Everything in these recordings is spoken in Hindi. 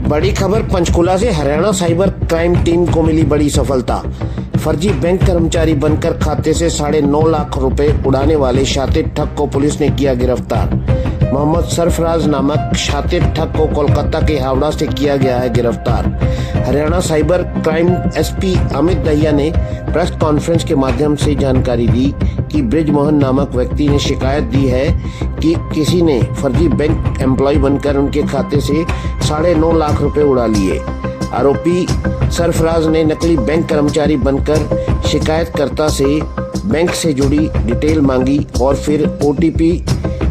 बड़ी खबर पंचकुला से हरियाणा साइबर क्राइम टीम को मिली बड़ी सफलता। फर्जी बैंक कर्मचारी बनकर खाते से 9.5 लाख रुपए उड़ाने वाले शातिर ठग को पुलिस ने किया गिरफ्तार। मोहम्मद सरफराज नामक शातिर ठग को कोलकाता के हावड़ा से किया गया है गिरफ्तार। Haryana cyber crime SP Amit Dahiya ने प्रेस कॉन्फ्रेंस के माध्यम से जानकारी दी कि ब्रिजमोहन नामक व्यक्ति ने शिकायत दी है कि किसी ने फर्जी बैंक एम्प्लॉय बनकर उनके खाते से 9.5 लाख रुपए उड़ा लिए। आरोपी सरफराज ने नकली बैंक कर्मचारी बनकर शिकायतकर्ता से बैंक से जुड़ी डिटेल मांगी और फिर ओटीपी,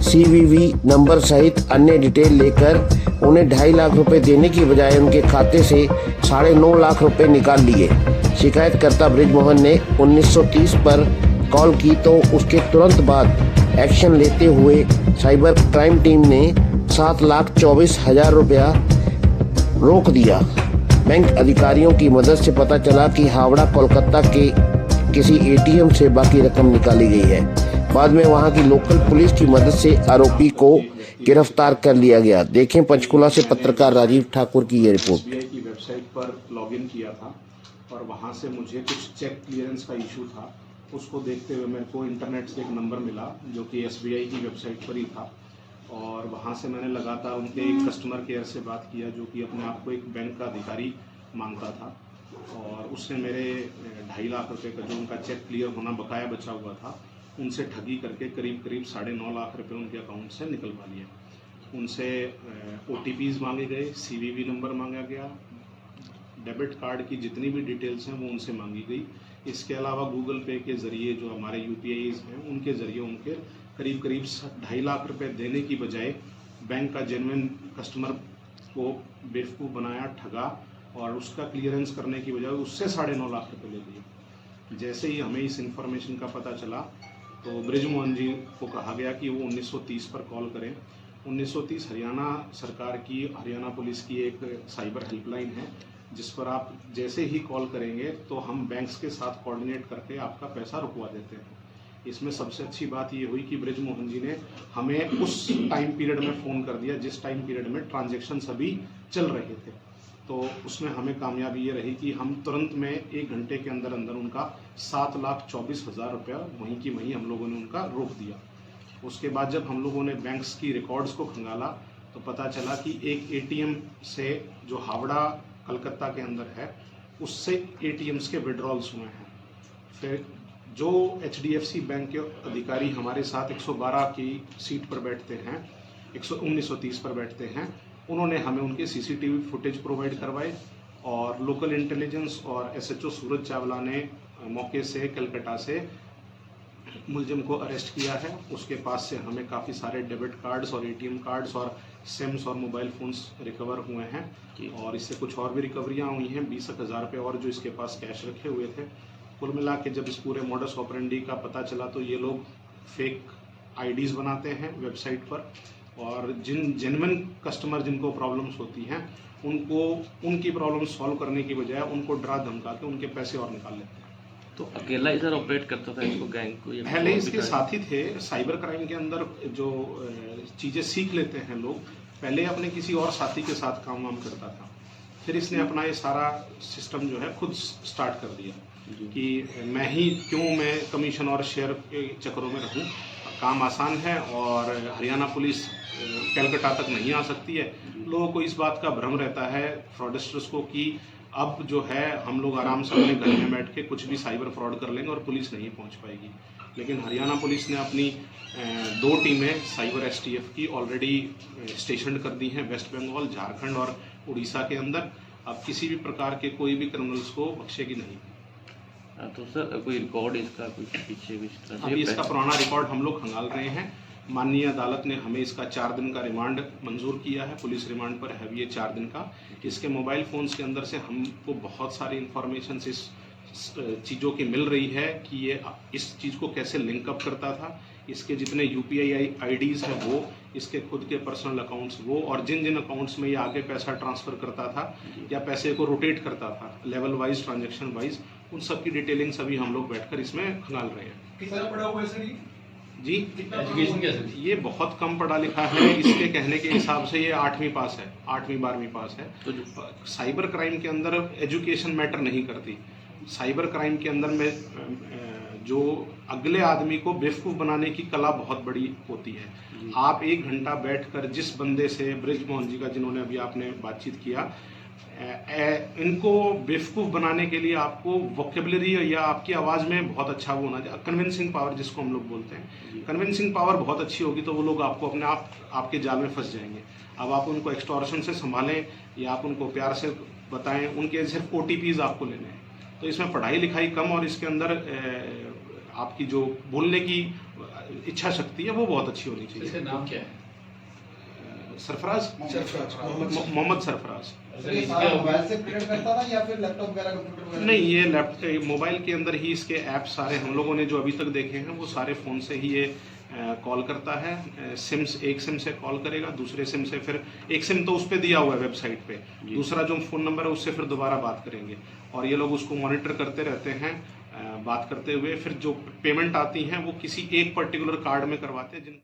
सीवीवी नंबर सहित अन्य डिटेल लेकर उन्हें 2.5 लाख रुपए देने की बजाय उनके खाते से 9.5 लाख रुपए निकाल लिए। शिकायतकर्ता ब्रिजमोहन ने 1930 पर कॉल की तो उसके तुरंत बाद एक्शन लेते हुए साइबर क्राइम टीम ने 7,24,000 रुपया रोक दिया। बैंक अधिकारियों की मदद से पता चला कि हावड़ा कोलकाता के किसी एटीएम से बाकी रकम निकाली गई है। बाद में वहां की लोकल पुलिस की मदद से आरोपी को गिरफ्तार कर लिया गया। देखें पंचकुला से पत्रकार राजीव ठाकुर की ये रिपोर्ट। एसबीआई की वेबसाइट पर लॉगिन किया था और वहां से मुझे कुछ चेक क्लियरेंस का इशू था। उसको देखते हुए मेरे को इंटरनेट से एक नंबर मिला जो कि एसबीआई की वेबसाइट पर ही था और वहां से मैंने लगातार उनके एक कस्टमर केयर से बात किया जो कि अपने आप को एक बैंक का अधिकारी मानता था और उसने मेरे 2.5 लाख रुपए का जो उनका चेक क्लियर होना बकाया बचा हुआ था उनसे ठगी करके करीब 9.5 लाख रुपए उनके अकाउंट से निकलवा लिए। उनसे ओटीपीज़ मांगे गए, सीवीवी नंबर मांगा गया, डेबिट कार्ड की जितनी भी डिटेल्स हैं वो उनसे मांगी गई। इसके अलावा गूगल पे के ज़रिए जो हमारे यूपीआईज़ हैं उनके ज़रिए उनके करीब 2.5 लाख रुपए देने की बजाय बैंक का जेन्युइन कस्टमर को बेवकूफ़ बनाया, ठगा और उसका क्लियरेंस करने की बजाय उससे 9.5 लाख रुपए ले लिए। जैसे ही हमें इस इंफॉर्मेशन का पता चला तो ब्रिजमोहन जी को कहा गया कि वो 1930 पर कॉल करें। 1930 हरियाणा सरकार की, हरियाणा पुलिस की एक साइबर हेल्पलाइन है जिस पर आप जैसे ही कॉल करेंगे तो हम बैंक्स के साथ कोऑर्डिनेट करके आपका पैसा रुकवा देते हैं। इसमें सबसे अच्छी बात ये हुई कि ब्रिजमोहन जी ने हमें उस टाइम पीरियड में फ़ोन कर दिया जिस टाइम पीरियड में ट्रांजैक्शन सभी चल रहे थे। तो उसमें हमें कामयाबी ये रही कि हम तुरंत में 1 घंटे के अंदर अंदर उनका 7,24,000 रुपया वहीं की वहीं हम लोगों ने उनका रोक दिया। उसके बाद जब हम लोगों ने बैंक्स की रिकॉर्ड्स को खंगाला तो पता चला कि एक एटीएम से जो हावड़ा कलकत्ता के अंदर है उससे एटीएम्स के विड्रॉल्स हुए हैं। फिर जो एचडीएफसी बैंक के अधिकारी हमारे साथ 112 की सीट पर बैठते हैं, 1930 पर बैठते हैं, उन्होंने हमें उनके सीसीटीवी फुटेज प्रोवाइड करवाए और लोकल इंटेलिजेंस और एसएचओ सूरज चावला ने मौके से कलकत्ता से मुलजिम को अरेस्ट किया है। उसके पास से हमें काफ़ी सारे डेबिट कार्ड्स और एटीएम कार्ड्स और सिम्स और मोबाइल फ़ोन्स रिकवर हुए हैं और इससे कुछ और भी रिकवरियाँ हुई हैं, 20,000 रुपये और जो इसके पास कैश रखे हुए थे। कुल मिला के जब इस पूरे मॉडस ऑपरेंडी का पता चला तो ये लोग फेक आईडीज़ बनाते हैं वेबसाइट पर और जिन जेन्युइन कस्टमर जिनको प्रॉब्लम्स होती हैं उनको उनकी प्रॉब्लम सॉल्व करने की बजाय उनको डरा धमका के उनके पैसे और निकाल लेते हैं। तो अकेला ही सर ऑपरेट करता था इसको, गैंग को? पहले इसके साथी थे। साइबर क्राइम के अंदर जो चीज़ें सीख लेते हैं लोग, पहले अपने किसी और साथी के साथ काम वाम करता था, फिर इसने अपना ये सारा सिस्टम जो है खुद स्टार्ट कर दिया कि मैं कमीशन और शेयर के चक्करों में रहूं। काम आसान है और हरियाणा पुलिस कलकत्ता तक नहीं आ सकती है। लोगों को इस बात का भ्रम रहता है फ्रॉडस्टर्स को कि अब जो है हम लोग आराम से अपने घर में बैठ के कुछ भी साइबर फ्रॉड कर लेंगे और पुलिस नहीं पहुंच पाएगी। लेकिन हरियाणा पुलिस ने अपनी 2 टीमें साइबर एसटीएफ की ऑलरेडी स्टेशन कर दी हैं वेस्ट बंगाल, झारखंड और उड़ीसा के अंदर। अब किसी भी प्रकार के कोई भी क्रिमिनल्स को बख्शेगी नहीं। तो सर कोई रिकॉर्ड इसका कुछ पीछे भी? अभी इसका पुराना रिकॉर्ड हम लोग खंगाल रहे हैं। माननीय अदालत ने हमें इसका 4 दिन का रिमांड मंजूर किया है। पुलिस रिमांड पर है ये 4 दिन का। इसके मोबाइल फ़ोन्स के अंदर से हमको बहुत सारी इंफॉर्मेशन इस चीज़ों की मिल रही है कि ये इस चीज़ को कैसे लिंकअप करता था। इसके जितने यूपीआई आईडीज़ हैं वो, इसके खुद के पर्सनल अकाउंट्स वो, और जिन जिन अकाउंट्स में ये आगे पैसा ट्रांसफ़र करता था या पैसे को रोटेट करता था लेवल वाइज, ट्रांजेक्शन वाइज, उन सब की डिटेलिंग सभी हम लोग बैठकर इसमें खंगाल रहे हैं। कितना पड़ा हुआ है सर? जी एजुकेशन कैसे? ये बहुत कम पढ़ा लिखा है, इसके कहने के हिसाब से ये 8वीं पास है, 8वीं 12वीं पास है। तो साइबर क्राइम के अंदर एजुकेशन मैटर नहीं करती। साइबर क्राइम के अंदर में जो अगले आदमी को बेवकूफ़ बनाने की कला बहुत बड़ी होती है। आप 1 घंटा बैठकर जिस बंदे से, ब्रिजमोहन जी का जिन्होंने अभी आपने बातचीत किया, इनको बेवकूफ़ बनाने के लिए आपको वोकेबलरी या आपकी आवाज़ में बहुत अच्छा वो होना चाहिए, कन्विंसिंग पावर जिसको हम लोग बोलते हैं। कन्विंसिंग पावर बहुत अच्छी होगी तो वो लोग आपको अपने आप आपके जाल में फंस जाएंगे। अब आप उनको एक्सटॉर्शन से संभालें या आप उनको प्यार से बताएं, उनके सिर्फ OTPs आपको लेने हैं। तो इसमें पढ़ाई लिखाई कम और इसके अंदर आपकी जो बोलने की इच्छा शक्ति है वो बहुत अच्छी होनी चाहिए। इसका नाम क्या है? सरफराज, मोहम्मद सरफराज। मोबाइल से क्रिएट करता था या फिर लैपटॉप वगैरह, कंप्यूटर वगैरह? नहीं, ये मोबाइल के अंदर ही इसके ऐप सारे हम लोगों ने जो अभी तक देखे हैं वो सारे फ़ोन से ही ये कॉल करता है। एक सिम से कॉल करेगा, दूसरे सिम से फिर एक सिम तो उस पर दिया हुआ है वेबसाइट पे, दूसरा जो फ़ोन नंबर है उससे फिर दोबारा बात करेंगे और ये लोग उसको मॉनिटर करते रहते हैं। बात करते हुए फिर जो पेमेंट आती हैं वो किसी एक पर्टिकुलर कार्ड में करवाते हैं जिन